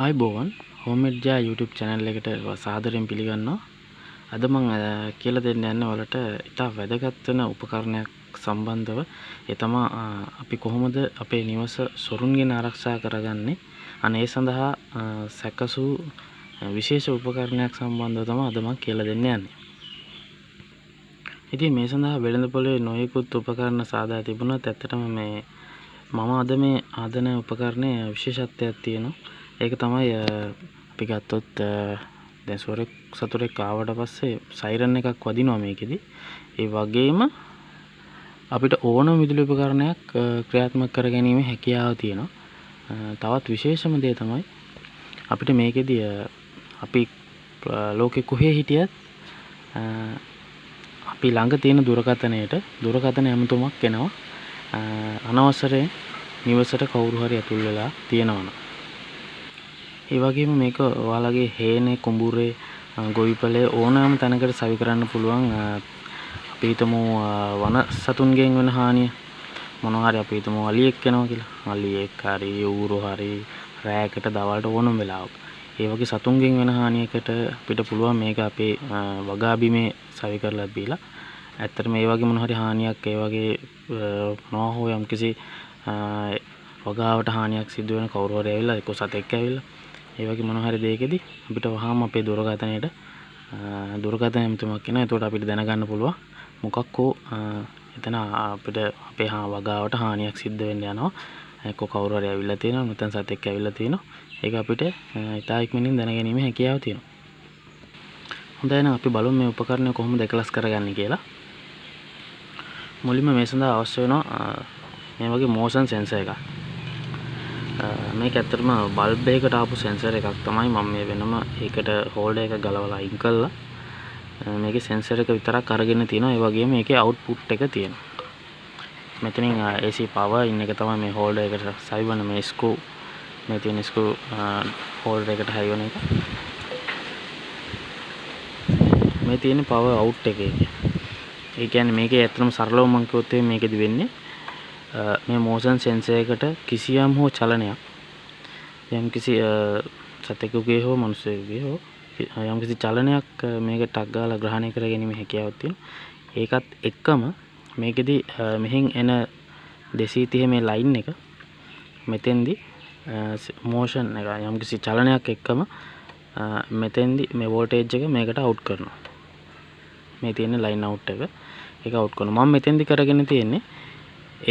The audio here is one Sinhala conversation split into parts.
ආයුබෝවන් හෝම්මේඩ් ජයා YouTube channel එකට සාදරයෙන් පිළිගන්නවා. අද මම කියලා දෙන්න යන්නේ ඔයාලට ඉතා වැදගත් වෙන උපකරණයක් සම්බන්ධව. ඒ තමයි අපි කොහොමද අපේ නිවස සොරුන්ගෙන් ආරක්ෂා කරගන්නේ. අනේ ඒ සඳහා සැකසූ විශේෂ උපකරණයක් සම්බන්ධව තමයි අද මම කියලා දෙන්න යන්නේ. ඉතින් මේ සඳහා වෙළඳපොලේ නොයෙකුත් උපකරණ සාදා තිබුණත් ඇත්තටම මම අද මේ ආදන උපකරණයේ විශේෂත්වයක් තියෙනවා. ඒක තමයි අපි ගත්තොත් දැන් සතුරෙක් ආවට පස්සේ සයිරන් එකක් වදිනවා මේකෙදි. ඒ වගේම අපිට ඕනම විදුලි උපකරණයක් ක්‍රියාත්මක කර ගැනීම හැකියාව තියෙනවා. තවත් විශේෂම දේ තමයි අපිට මේකෙදි අපි ලෝකෙ කොහේ හිටියත් අපි ළඟ තියෙන දුරකථන ඇමතුමක් එනවා. අනවසරයෙන් නිවසට කවුරු හරි ඇතුල් වෙලා තියෙනවනේ. ඒ වගේම මේක ඔයාලගේ හේනේ කුඹුරේ ගොවිපලේ ඕනෑම තැනකට සවි කරන්න පුළුවන්. අපි හිතමු වන සතුන්ගෙන් වෙන හානිය මොනවා හරි අපි හිතමු අලියෙක් වෙනවා කියලා. අලියෙක් හරි ඌරෝ හරි රැයකට දවල්ට ඕනම වෙලාවක. ඒ වගේ සතුන්ගෙන් වෙන හානියකට අපිට පුළුවන් මේක අපේ වගා බිමේ සවි කරලා දීලා. ඇත්තටම මේ වගේ මොන හරි හානියක් ඒ වගේ මොනවා හෝ යම්කිසි වගාවට හානියක් සිදු වෙන කවුරු හරි ඇවිල්ලා එක්ක සතෙක් ඇවිල්ලා ඒ වගේ මොන හරි දෙයකදී අපිට වහාම අපේ දුරකථනයට දුරකථන ඇමතුමක් එනවා. එතකොට අපිට දැනගන්න පුළුවන් මොකක් හෝ එතන අපිට අපේ වගාවට හානියක් සිද්ධ වෙන්න යනවා. එක්ක කවුරු හරි ඇවිල්ලා තියෙනවා, නැත්නම් සතෙක් ඇවිල්ලා තියෙනවා. ඒක අපිට ඉතා ඉක්මනින් දැනගැනීමේ හැකියාව තියෙනවා. හොඳයි එහෙනම් අපි බලමු මේ උපකරණය කොහොමද එකලස් කරගන්නේ කියලා. මුලින්ම මේ සඳහා අවශ්‍ය වෙනවා මේ වගේ මෝෂන් සෙන්සර් එකක්. මේක ඇත්තටම බල්බ් එකකට ආපු සෙන්සර් එකක් තමයි. මම මේ වෙනම ඒකට හෝල්ඩර් එක ගලවලා අයින් කළා. මේකේ සෙන්සර් එක විතරක් අරගෙන තියෙනවා. ඒ වගේම මේකේ අවුට්පුට් එක තියෙනවා. මෙතනින් AC power ඉන්න එක තමයි මේ හෝල්ඩර් එකට සවිවන මේ ස්ක්‍රූ. මේ තියෙන ස්ක්‍රූ හෝල්ඩර් එකට හයිවන එක. මේ තියෙන power out එකේ. ඒ කියන්නේ මේකේ ඇත්තටම සරලව මම කිව්වොත් මේකෙදි වෙන්නේ මේ මෝෂන් සෙන්සර් එකට කිසියම් හෝ චලනයක් යම් කිසි සතෙකුගේ හෝ මනුස්සයෙකුගේ හෝ යම් කිසි චලනයක් මේක ටක් ගාලා ග්‍රහණය කර ගැනීම හැකියාවක් තියෙනවා. ඒකත් එක්කම මේකෙදි මෙහෙන් එන 230 මේ ලයින් එක මෙතෙන්දි මෝෂන් එක යම් කිසි චලනයක් එක්කම මෙතෙන්දි මේ වෝල්ටේජ් එක මේකට අවුට් කරනවා. මේ තියෙන ලයින් අවුට් එක ඒක අවුට් කරනවා. මම මෙතෙන්දි කරගෙන තියෙන්නේ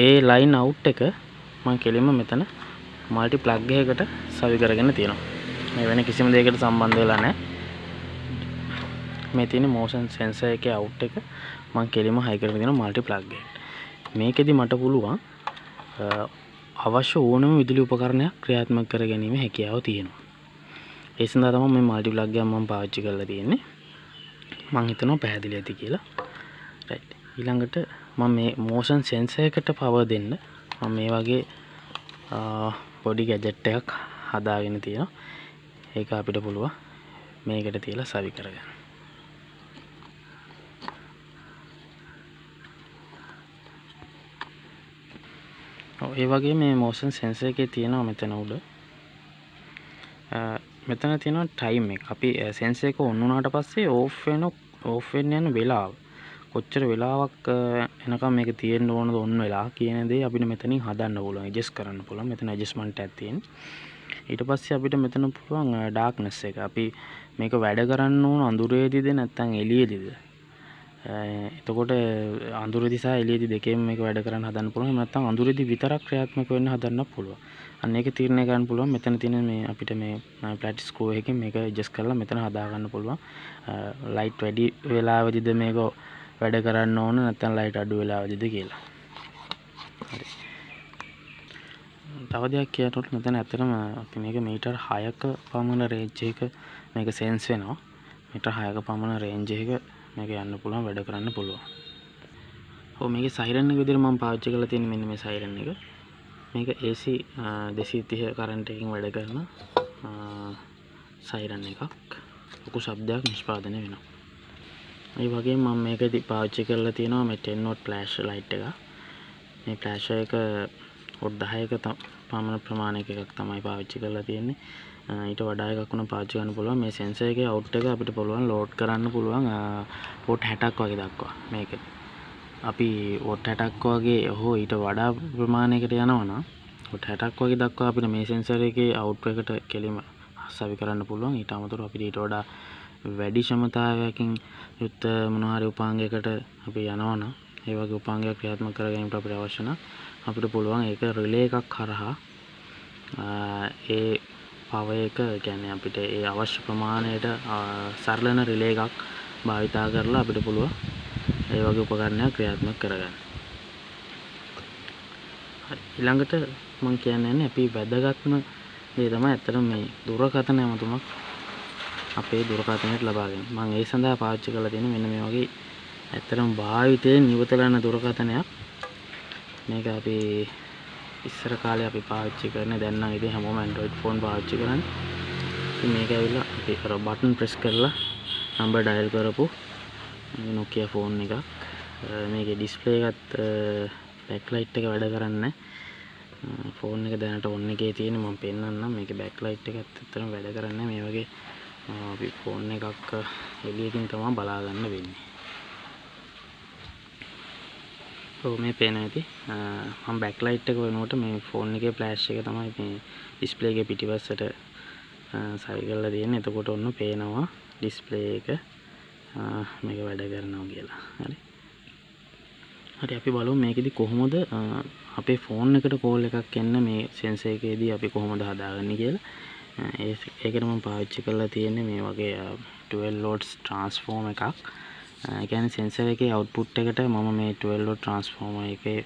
ඒ ලයින් අවුට් එක මම කෙලින්ම මෙතන මල්ටි ප්ලග් එකකට සවි කරගෙන තියෙනවා. මේ වෙන කිසිම දෙයකට සම්බන්ධ වෙලා නැහැ. මේ තියෙන මෝෂන් සෙන්සර් එකේ අවුට් එක මම කෙලින්ම හයි කරගෙන තියෙනවා මල්ටි ප්ලග් එකට. මේකෙදි මට පුළුවන් අවශ්‍ය ඕනම විදුලි උපකරණයක් ක්‍රියාත්මක කර ගැනීම හැකියාව තියෙනවා. ඒ සඳහා තමයි මේ මල්ටි ප්ලග් එක මම පාවිච්චි කරලා තියෙන්නේ. මම හිතනවා පැහැදිලි ඇති කියලා. රයිට්. ඊළඟට මම මේ මෝෂන් සෙන්සර් එකට පවර් දෙන්න මම මේ වගේ පොඩි ගැජට් එකක් හදාගෙන තියෙනවා. ඒක අපිට පුළුවන් මේකට තියලා සවි කරගන්න. ඒ වගේ මේ මෝෂන් සෙන්සර් එකේ තියෙනවා මෙතන උඩ මෙතන තියෙනවා ටයිම් එක. අපි සෙන්සර් එක ඔන් වුණාට පස්සේ ඕෆ් වෙන්න යන වෙලාව කොච්චර වෙලාවක් එනකම් මේක තියෙන්න ඕනද ඔන් වෙලා කියන දේ අපිට මෙතනින් හදන්න පුළුවන්. ඇඩ්ජස්ට් කරන්න පුළුවන්. මෙතන ඇඩ්ජස්ට්මන්ට් එකක් තියෙනවා. ඊට පස්සේ අපිට මෙතන පුළුවන් ඩාර්ක්නස් එක. අපි මේක වැඩ කරන්න ඕන අඳුරේදීද නැත්නම් එළියේදීද? එතකොට අඳුරේදී සහ එළියේදී දෙකේම මේක වැඩ කරන්න හදන්න පුළුවන්. එහෙම නැත්නම් අඳුරේදී විතරක් ක්‍රියාත්මක වෙන්න හදන්න පුළුවන්. අන්න ඒක තීරණය ගන්න පුළුවන්. මෙතන තියෙන මේ අපිට මේ ප්ලැට් ස්ක්‍රූ එකකින් මේක ඇඩ්ජස්ට් කරලා මෙතන හදා ගන්න පුළුවන්. ලයිට් වැඩි වෙලාවෙදිද මේක වැඩ කරන්න ඕන නැත්නම් ලයිට් අඩු වෙලාවදිද කියලා. හරි. තව දෙයක් කියනකොට මෙතන ඇත්තටම අපි මේක මීටර් 6ක පමණ රේන්ජ් එක මේක සෙන්ස් වෙනවා. මීටර් 6ක පමණ රේන්ජ් එක මේක යන්න පුළුවන් වැඩ කරන්න පුළුවන්. ඔව් මේකේ සයිරන් එක විදිහට මම පාවිච්චි කරලා තියෙන්නේ මෙන්න මේ සයිරන් එක. මේක AC 230 කරන්ට් එකකින් වැඩ කරන සයිරන් එකක්. ලොකු ශබ්දයක් නිෂ්පාදනය වෙනවා. ඒ වගේම මම මේකදී පාවිච්චි කරලා තියෙනවා මේ 10 watt ෆ්ලෑෂ් ලයිට් එක. මේ ෆ්ලෑෂ් එක වොට් 10ක පමණ ප්‍රමාණයක එකක් තමයි පාවිච්චි කරලා තියෙන්නේ. ඊට වඩා එකක් වුණා පාවිච්චි කරන්න පුළුවන්. මේ සෙන්සර් එකේ අවුට් එක අපිට පුළුවන් ලෝඩ් කරන්න පුළුවන් වොට් 60ක් වගේ දක්වා. මේක අපි වොට් 60ක් වගේ හෝ ඊට වඩා ප්‍රමාණයකට යනවා නම් වොට් 60ක් වගේ දක්වා අපිට මේ සෙන්සර් එකේ අවුට් එකට කෙලිම සවි කරන්න පුළුවන්. ඊට අමතරව අපිට ඊට වඩා වැඩි ක්ෂමතාවයකින් යුක්ත මොනවා හරි උපාංගයකට අපි යනවා නම් ඒ වගේ උපාංගයක් ක්‍රියාත්මක කර ගැනීමට අපිට අවශ්‍ය නම් අපිට පුළුවන් ඒක රිලේ එකක් කරහා ඒ පවර් එක කියන්නේ අපිට ඒ අවශ්‍ය ප්‍රමාණයට සරලන රිලේ එකක් භාවිතා කරලා අපිට පුළුවන් ඒ වගේ උපකරණයක් ක්‍රියාත්මක කරගන්න. ඊළඟට මම කියන්නේ අපි වැදගත්ම දේ තමයි ඇත්තටම මේ දුරකථන ඇමතුමක් අපේ දුරකථනයට ලබා ගැනීම. මම ඒ සඳහා පාවිච්චි කරලා තියෙන මෙන්න මේ වගේ ඇත්තටම භාවිතයෙන් නිවතලා යන දුරකථනයක්. මේක අපි ඉස්සර කාලේ අපි පාවිච්චි කරන්නේ දැන් නම් ඉතින් හැමෝම Android phone පාවිච්චි කරන්නේ. ඉතින් මේක ඇවිල්ලා අපි අර බටන් ප්‍රෙස් කරලා නම්බර් ඩයල් කරපු Nokia phone එකක්. මේකේ ඩිස්ප්ලේ එකත් බෑක්ලයිට් එක වැඩ කරන්නේ. ෆෝන් එක දැනට ඔන් එකේ තියෙන මම පෙන්නන්නම්. මේකේ බෑක්ලයිට් එකත් ඇත්තටම වැඩ කරන්නේ. මේ වගේ අපි ෆෝන් එකක් එළියකින් තමයි බලා ගන්න වෙන්නේ. ඔව් මේ පේන ඇති මම බෑක්ලයිට් එක වෙනුවට මේ ෆෝන් එකේ ෆ්ලෑෂ් එක තමයි මේ ඩිස්ප්ලේ එකේ පිටිපස්සට සවි කරලා තියෙන්නේ. එතකොට ඔන්න පේනවා ඩිස්ප්ලේ එක මේක වැඩ කරනවා කියලා. හරි අපි බලමු මේකෙදි කොහොමද අපේ ෆෝන් එකට කෝල් එකක් එන්න මේ සෙන්සර් එකේදී අපි කොහොමද හදාගන්නේ කියලා. ඒකට මම පාවිච්චි කරලා තියෙන්නේ මේ වගේ 12 volts transformer එකක්. ඒ කියන්නේ සෙන්සර් එකේ අවුට්පුට් එකට මම මේ 12 volt transformer එකේ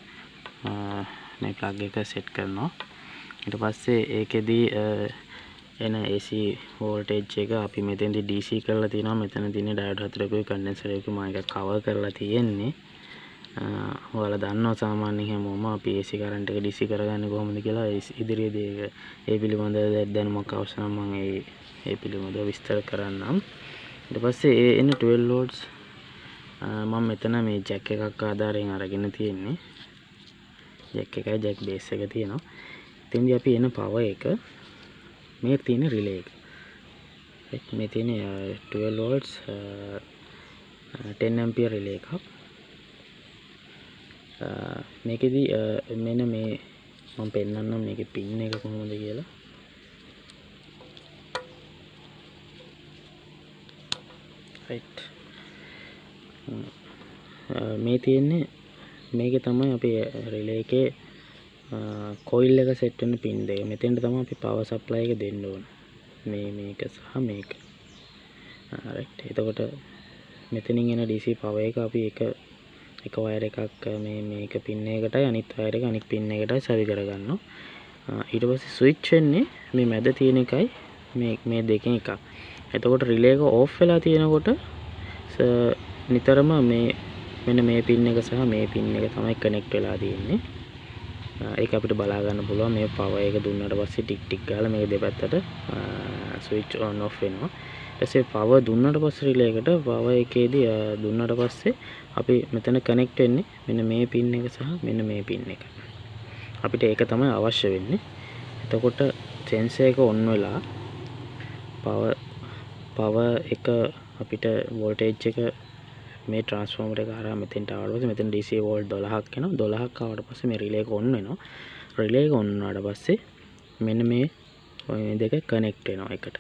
මේ plug එක සෙට් කරනවා. ඊට පස්සේ ඒකෙදී එන AC voltage එක අපි මෙතෙන්දී DC කරලා තිනවා. මෙතන තියෙන diode හතරකුයි condenser එකකුයි මම එක cover කරලා තියෙන්නේ. ඔයාලා දන්නවා සාමාන්‍යයෙන් හැමෝම අපි AC කරන්ට් එක DC කරගන්නේ කොහොමද කියලා. ඉදිරියේදී ඒ පිළිබඳව දැනුමක් අවශ්‍ය නම් මම ඒ පිළිබඳව විස්තර කරන්නම්. ඊට පස්සේ ඒ එන 12 volts මම මෙතන මේ ජැක් එකක් ආධාරයෙන් අරගෙන තියෙන්නේ. ජැක් එකයි ජැක් බේස් එක තියෙනවා. ඉතින්දී අපි එන පවර් එක මේ තියෙන රිලේ එක. මේ තියෙන 12 volts 10 ampere රිලේ එකක්. මේකෙදි මෙන්න මේ මම පෙන්නන්නම් මේකේ පින් එක කොහොමද කියලා. right මේ තියෙන්නේ මේකේ තමයි අපි රිලේ එකේ කොයිල් එක සෙට් වෙන පින් දෙක. මෙතෙන්ට තමයි අපි පවර් සප්ලයි එක දෙන්න ඕන. මේක සහ මේක. right එතකොට මෙතනින් එන DC පවර් එක අපි එක වයර් එකක් මේක පින් එකකටයි අනිත් වයර් එක අනිත් පින් එකටයි සවි කරගන්නවා. ඊට පස්සේ ස්විච් වෙන්නේ මේ මැද තියෙන එකයි මේ දෙකෙන් එකක්. එතකොට රිලේ එක ඕෆ් වෙලා තියෙනකොට නිතරම මෙන්න මේ පින් එක සහ මේ පින් එක තමයි කනෙක්ට් වෙලා තියෙන්නේ. ඒක අපිට බලා ගන්න පුළුවන්. මේ පවර් එක දුන්නාට පස්සේ ටික් ටික් ගාලා මේක දෙපැත්තට ස්විච් ඔන් ඔෆ් වෙනවා. ඊපස්සේ පවර් දුන්නාට පස්සේ රිලේ එකට පවර් එකේදී දුන්නාට පස්සේ අපි මෙතන කනෙක්ට් වෙන්නේ මෙන්න මේ පින් එක සහ මෙන්න මේ පින් එක. අපිට ඒක තමයි අවශ්‍ය වෙන්නේ. එතකොට සෙන්සර් එක ඔන් වෙලා පවර් එක අපිට වෝල්ටේජ් එක මේ ට්‍රාන්ස්ෆෝමර් එක හරහා මෙතෙන්ට ආවට පස්සේ මෙතන DC වෝල්ට් 12ක් එනවා. 12ක් ආවට පස්සේ මේ රිලේ එක ඔන් වෙනවා. රිලේ එක ඔන් වුණාට පස්සේ මෙන්න මේ දෙක කනෙක්ට් වෙනවා එකට.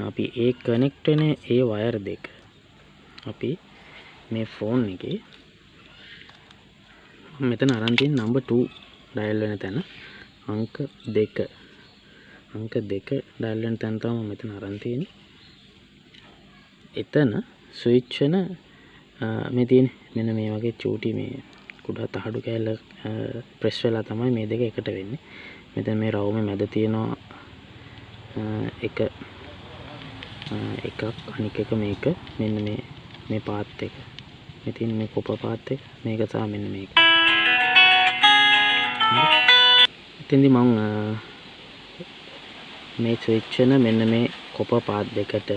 අපි ඒ කනෙක්ට් වෙන ඒ වයර් දෙක අපි මේ ෆෝන් එකේ මෙතන අරන් තියෙන නම්බර් 2 ඩයල් වෙන තැන අංක 2 ඩයල් වෙන තැන තමයි මෙතන අරන් තියෙන්නේ. එතන ස්විච් වෙන මේ තියෙන මෙන්න මේ වගේ චූටි මේ කුඩා තහඩු කැල්ල ප්‍රෙස් වෙලා තමයි මේ දෙක එකට වෙන්නේ. මෙතන මේ රවුමේ මැද තියෙනවා එකක් අනික එක මේක මෙන්න මේ පාත් එක. මේ තියෙන මේ කොපර් පාත් එක මේක සහ මෙන්න මේක. එතෙන්දී මම මේ ස්විච් වෙන මෙන්න මේ කොපර් පාත් දෙකට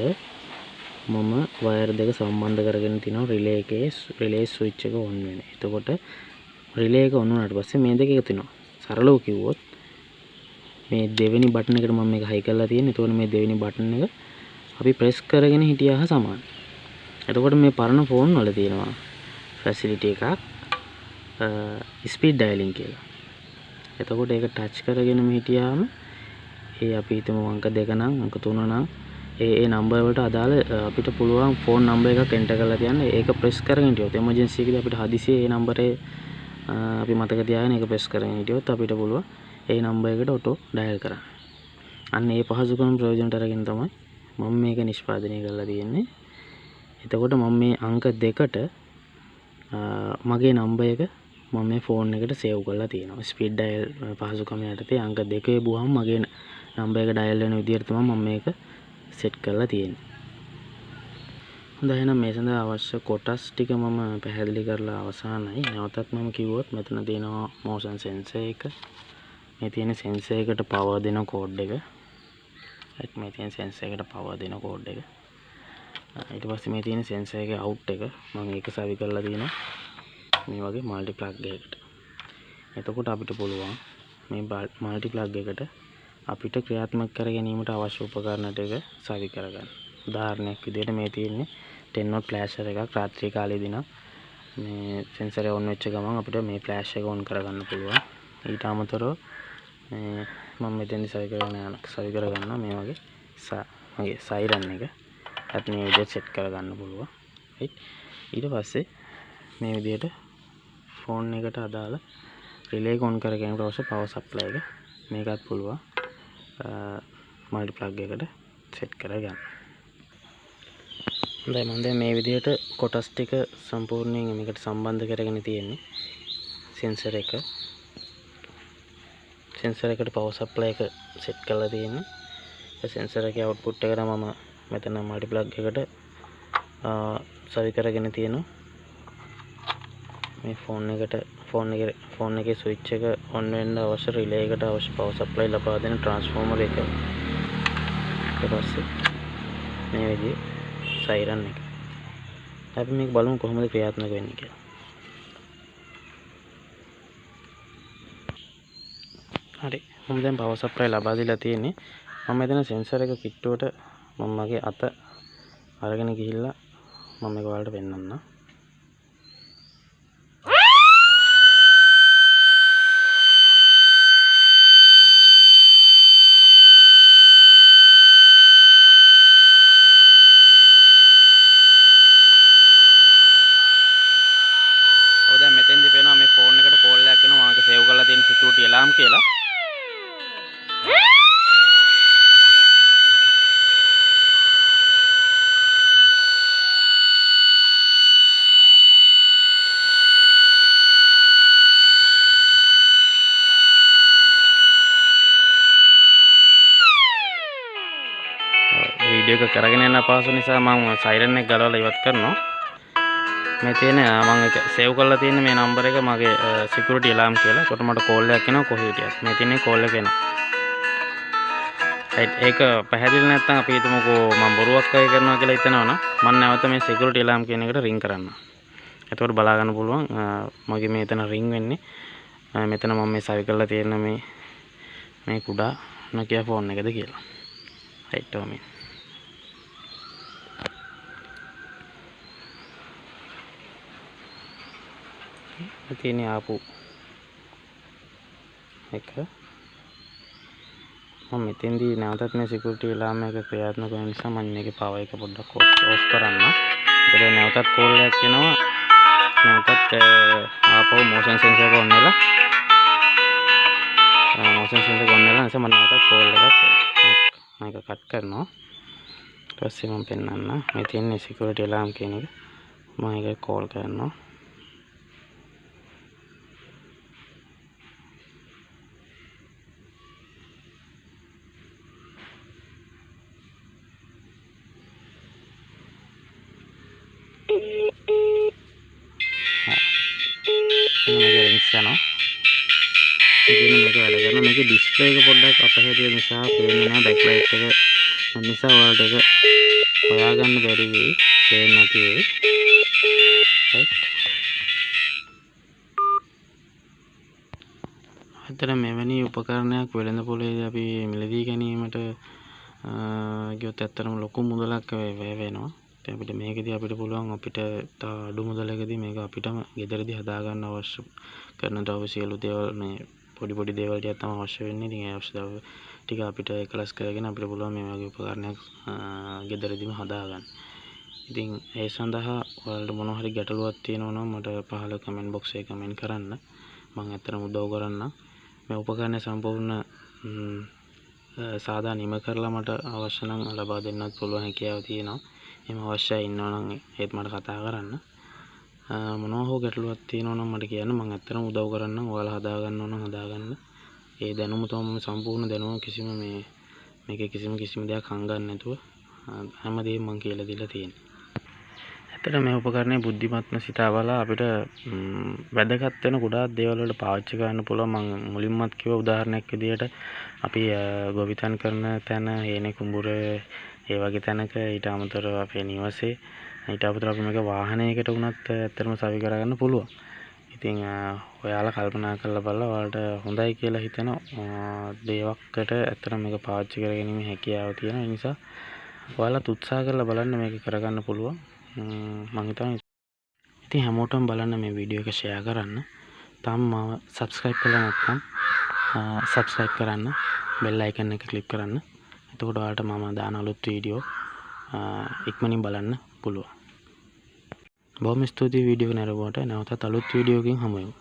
මම වයර් දෙක සම්බන්ධ කරගෙන තිනවා රිලේ ස්විච් එක ඔන් වෙන. එතකොට රිලේ එක ඔන් වුණාට පස්සේ මේ දෙක එකතු වෙනවා. සරලව කිව්වොත් මේ දෙවෙනි බටන් එකට මම මේක හයි කරලා තියෙන්නේ. එතකොට මේ දෙවෙනි බටන් එක අපි ප්‍රෙස් කරගෙන හිටියා හා සමානයි. එතකොට මේ පරණ ෆෝන් වල තියෙනවා ෆැසිලිටි එකක් ස්පීඩ් ඩයලින් කියලා. එතකොට ඒක ටච් කරගෙන හිටියාම ඒ අපි හිතමු අංක 2 නම් අංක 3 නම් ඒ නම්බර් වලට අදාළ අපිට පුළුවන් ෆෝන් නම්බර් එකක් එන්ටර් කරලා තියන්න. ඒක ප්‍රෙස් කරගෙන හිටියොත් එමර්ජන්සි එකේදී අපිට හදිසියේ ඒ නම්බරේ අපි මතක තියාගෙන ඒක ප්‍රෙස් කරගෙන හිටියොත් අපිට පුළුවන් ඒ නම්බර් එකට ඔටෝ ඩයල් කරන්න. අන්න ඒ පහසුකම් ප්‍රයෝජනට අරගෙන තමයි මම මේක නිෂ්පාදනය කරලා තියෙන්නේ. එතකොට මම මේ අංක 2ට මගේ නම්බර් එක මම මේ ෆෝන් එකට සේව් කරලා තියෙනවා. ස්පීඩ් ඩයල් පහසුකම යටතේ අංක 2 බුවහම මගේ නම්බර් එක ඩයල් වෙන විදිහට තමයි මම මේක සෙට් කරලා තියෙන්නේ. හොඳයි එහෙනම් මේ සඳහා අවශ්‍ය කොටස් ටික මම පැහැදිලි කරලා අවසానයි. නැවතත් මම කිව්වොත් මෙතන තියෙනවා motion sensor එක. මේ තියෙන sensor එකට power දෙන code එක. right මේ තියෙන sensor එකට power දෙන code එක. ඊට පස්සේ මේ තියෙන sensor එකේ out එක මම ඒක සවි කරලා තියෙනවා. මේ වගේ multi plug එකකට. එතකොට අපිට පුළුවන් මේ multi plug එකට අපිට ක්‍රියාත්මක කර ගැනීමට අවශ්‍ය උපකරණ ටික සවි කරගන්න. උදාහරණයක් විදිහට මේ තියෙන්නේ 10 watt flasher එකක්. රාත්‍රී කාලේදී නම් මේ sensor එක on වෙච්ච ගමන් අපිට මේ flash එක on කරගන්න පුළුවන්. ඊට අමතරව මේ මම මෙතෙන්දි සවි කරගන්නවා මේ වගේ මගේ siren එක. අත් මේ විදිහට set කරගන්න පුළුවන්. right ඊට පස්සේ මේ විදිහට ෆෝන් එකට අදාළ රිලේ එක on කර ගැනීමට අවශ්‍ය power supply එක මේකත් පුළුවන් multi plug එකට set කරගන්න. හොඳයි මම දැන් මේ විදිහට කොටස් ටික සම්පූර්ණයෙන් මේකට සම්බන්ධ කරගෙන තියෙන්නේ. sensor එකට power supply එක set කරලා තියෙන්නේ. ඒ sensor එකේ output එක තමයි මම මෙතන multi plug එකට සවි කරගෙන තියෙනවා. මේ ෆෝන් එකේ ස්විච් එක on වෙන්න අවශ්‍ය රිලේ එකට අවශ්‍ය power supply ලබා දෙන transformer එක. ඊට පස්සේ මේ විදිහේ siren එක. අපි මේක බලමු කොහොමද ක්‍රියාත්මක වෙන්නේ කියලා. හරි මම දැන් power supply ලබා දීලා තියෙන්නේ. මම මෙතන sensor එක කිට්ටුවට මම මගේ අත අරගෙන ගිහිල්ලා මම මේක ඔයාලට පෙන්නන්නම්. දැන් මෙතෙන්දි පේනවා මේ ෆෝන් එකට කෝල් එකක් එනවා. මම ඒක සේව් කරලා තියෙන security alarm කියලා. වීඩියෝ එක කරගෙන යන අපහසු නිසා මම siren එක ගලවලා ඉවත් කරනවා. මේ තියෙන මම ඒක සේව් කරලා තියෙන මේ නම්බර් එක මගේ security alarm කියලා. ඒකට මට කෝල් එකක් එනවා කොහේ හිටියත්. මේ තියෙන්නේ කෝල් එක එනවා. right ඒක පැහැදිලි නැත්නම් අපි හිතමුකෝ මම බොරුවක් වගේ කරනවා කියලා හිතනවනම් මම නැවත මේ security alarm කියන එකට රින් කරන්න. එතකොට බලා ගන්න පුළුවන් මගේ මේ එතන රින් වෙන්නේ. මෙතන මම මේ සවි කරලා තියෙන මේ කුඩා Nokia ෆෝන් එකද කියලා. right ඔමේ. තියෙන ආපු එක මම මෙතෙන්දී නැවතත් මේ security alarm එක ක්‍රියාත්මක වෙන නිසා මම මේකේ power එක පොඩ්ඩක් off කරන්න. ඒකද නැවතත් කෝල් එකක් එනවා. නැවතත් ආපහු motion sensor එක on වෙලා නිසා මම නැවතත් කෝල් එකක් මේක කට් කරනවා. ඊට පස්සේ මම පෙන්නන්න මේ තියෙන security alarm කියන එක මම ඒක කෝල් කරනවා. මේක ඩිස්ප්ලේ එක පොඩ්ඩක් අපහැදිය නිසා පේන්නේ නැහැ බෑක්ලයිට් එක නිසා ඔයාලට ඒක හොයාගන්න බැරි වෙයි පේන්නේ නැති වෙයි ඇත්තට මෙවැනි උපකරණයක් වෙළඳ පොලේ අපි මිලදී ගැනීමට ගියොත් ඇත්තටම ලොකු මුදලක් වැය වෙනවා. ඉතින් අපිට මේකදී අපිට පුළුවන් අපිට අඩු මුදලකදී මේක අපිටම ගෙදරදී හදා ගන්න අවශ්‍ය කරන ද්‍රව්‍ය සියලු දේවල් මේ පොඩි දේවල් ටිකක් තමයි අවශ්‍ය වෙන්නේ. ඉතින් ඒ අවශ්‍ය ද්‍රව්‍ය ටික අපිට එකලස් කරගෙන අපිට පුළුවන් මේ වගේ උපකරණයක් ගෙදරදීම හදා ගන්න. ඉතින් ඒ සඳහා ඔයාලට මොන හරි ගැටලුවක් තියෙනවා නම් මට පහළ කමෙන්ට් බොක්ස් එකේ කමෙන්ට් කරන්න. මම ඇත්තටම උදව් කරන්නම්. මේ උපකරණය සම්පූර්ණ සාදා නිම කරලා මට අවශ්‍ය නම් ලබා දෙන්නත් පුළුවන් හැකියාව තියෙනවා. එහෙම අවශ්‍යයි ඉන්නවා නම් ඒත් මට කතා කරන්න. මොනවා හෝ ගැටලුවක් තියෙනවා නම් මට කියන්න. මම ඇත්තටම උදව් කරන්නම්. ඔයාලා හදා ගන්නවා නම් හදා ගන්න. ඒ දැනුම තමයි මම සම්පූර්ණ දැනුම මේකේ කිසිම දෙයක් හංගන්න නැතුව හැමදේම මම කියලා දීලා තියෙනවා. ඇත්තට මේ උපකරණය බුද්ධිමත්ව සිතාවලා අපිට වැදගත් වෙන ගොඩාක් දේවල් වලට පාවිච්චි කරන්න පුළුවන්. මම මුලින්මත් කිව්ව උදාහරණයක් විදිහට අපි ගොවිතැන් කරන තැන, හේනේ කුඹුර, ඒ වගේ තැනක ඊට අමතරව අපේ නිවසේ ඊට අමතරව අපි මේක වාහනයකට වුණත් ඇත්තටම සවි කරගන්න පුළුවන්. ඉතින් ඔයාලා කල්පනා කරලා බලලා ඔයාලට හොඳයි කියලා හිතෙන දේවක්කට ඇත්තටම මේක පාවිච්චි කරගැනීමේ හැකියාව තියෙනවා. ඒ නිසා ඔයාලත් උත්සාහ කරලා බලන්න මේක කරගන්න පුළුවන්. මම හිතන්නේ ඉතින් හැමෝටම බලන්න මේ වීඩියෝ එක ෂෙයා කරන්න. තාම මාව subscribe කරලා නැත්නම් subscribe කරන්න. bell icon එක click කරන්න. එතකොට ඔයාලට මම දාන අලුත් වීඩියෝ ඉක්මනින් බලන්න පුළුවන්. බොහොම ස්තුතියි වීඩියෝ එක නරඹුවට. නැවතත් අලුත් වීඩියෝ එකකින් හමු වෙමු.